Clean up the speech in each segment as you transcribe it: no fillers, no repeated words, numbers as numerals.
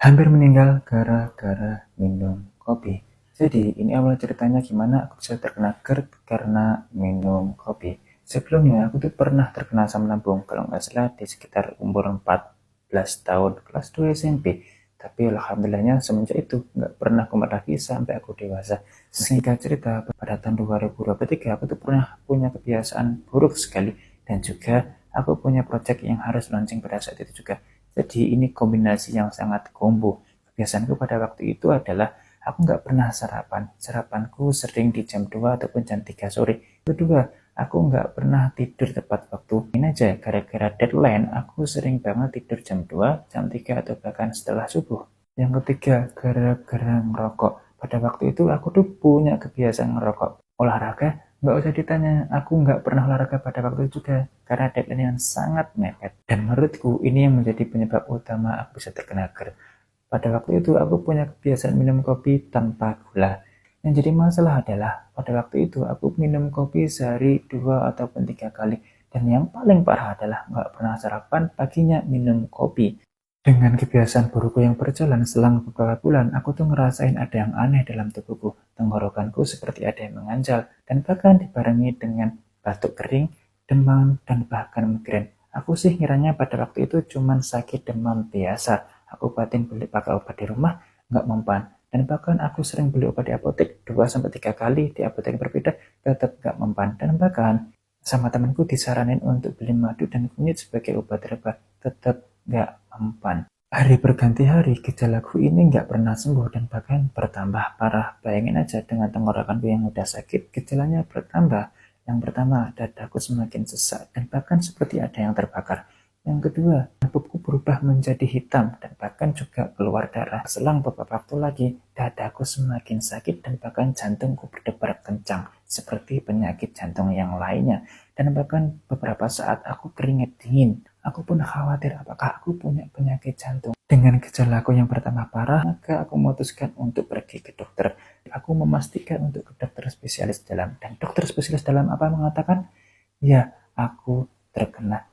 Hampir meninggal gara-gara minum kopi. Jadi ini awal ceritanya gimana aku bisa terkena GERD karena minum kopi. Sebelumnya aku tuh pernah terkena asam lambung kalau nggak salah di sekitar umur 14 tahun, kelas 2 SMP. Tapi alhamdulillahnya semenjak itu nggak pernah kumat lagi sampai aku dewasa. Singkat cerita, pada tahun 2023 aku tuh pernah punya kebiasaan buruk sekali, dan juga aku punya project yang harus launching pada saat itu juga. Jadi ini kombinasi yang sangat combo. Kebiasaanku pada waktu itu adalah aku nggak pernah sarapan. Sarapanku sering di jam 2 ataupun jam 3 sore. Kedua, aku nggak pernah tidur tepat waktu. Ini aja, gara-gara deadline, aku sering banget tidur jam 2, jam 3, atau bahkan setelah subuh. Yang ketiga, gara-gara ngerokok. Pada waktu itu aku tuh punya kebiasaan ngerokok. Olahraga, nggak usah ditanya, aku nggak pernah olahraga pada waktu itu juga karena deadline yang sangat mepet. Dan menurutku ini yang menjadi penyebab utama aku bisa terkena GERD. Pada waktu itu aku punya kebiasaan minum kopi tanpa gula. Yang jadi masalah adalah pada waktu itu aku minum kopi sehari 2 ataupun 3 kali. Dan yang paling parah adalah nggak pernah sarapan, paginya minum kopi. Dengan kebiasaan burukku yang berjalan selang beberapa bulan, aku tuh ngerasain ada yang aneh dalam tubuhku. Tenggorokanku seperti ada yang menganjal, dan bahkan dibarengi dengan batuk kering, demam, dan bahkan migrain. Aku sih ngiranya pada waktu itu cuman sakit demam biasa. Aku batin beli pakai obat di rumah, nggak mempan. Dan bahkan aku sering beli obat di apotek 2 sampai 3 kali di apotek berbeda, tetap nggak mempan. Dan bahkan sama temanku disaranin untuk beli madu dan kunyit sebagai obat herbal, tetap nggak mempan. Hari berganti hari, gejalaku ini nggak pernah sembuh dan bahkan bertambah parah. Bayangin aja, dengan tenggorokanku yang udah sakit, gejalanya bertambah. Yang pertama, dadaku semakin sesak dan bahkan seperti ada yang terbakar. Yang kedua, pupku berubah menjadi hitam dan bahkan juga keluar darah. Selang beberapa waktu lagi, dadaku semakin sakit dan bahkan jantungku berdebar kencang seperti penyakit jantung yang lainnya. Dan bahkan beberapa saat aku keringat dingin. Aku pun khawatir apakah aku punya penyakit jantung. Dengan gejalaku yang pertama parah, maka aku memutuskan untuk pergi ke dokter. Aku memastikan untuk ke dokter spesialis dalam. Dan dokter spesialis dalam apa mengatakan? Ya, aku terkena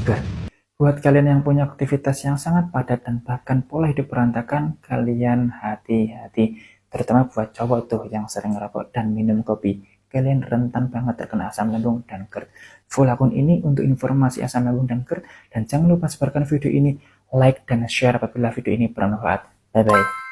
GERD. Buat kalian yang punya aktivitas yang sangat padat dan bahkan pola hidup berantakan, kalian hati-hati. Terutama buat cowok tuh yang sering ngerokok dan minum kopi. Kalian rentan banget terkena asam lambung dan GERD. Full akun ini untuk informasi asam lambung dan GERD. Dan jangan lupa sebarkan video ini, like dan share apabila video ini bermanfaat. Bye-bye.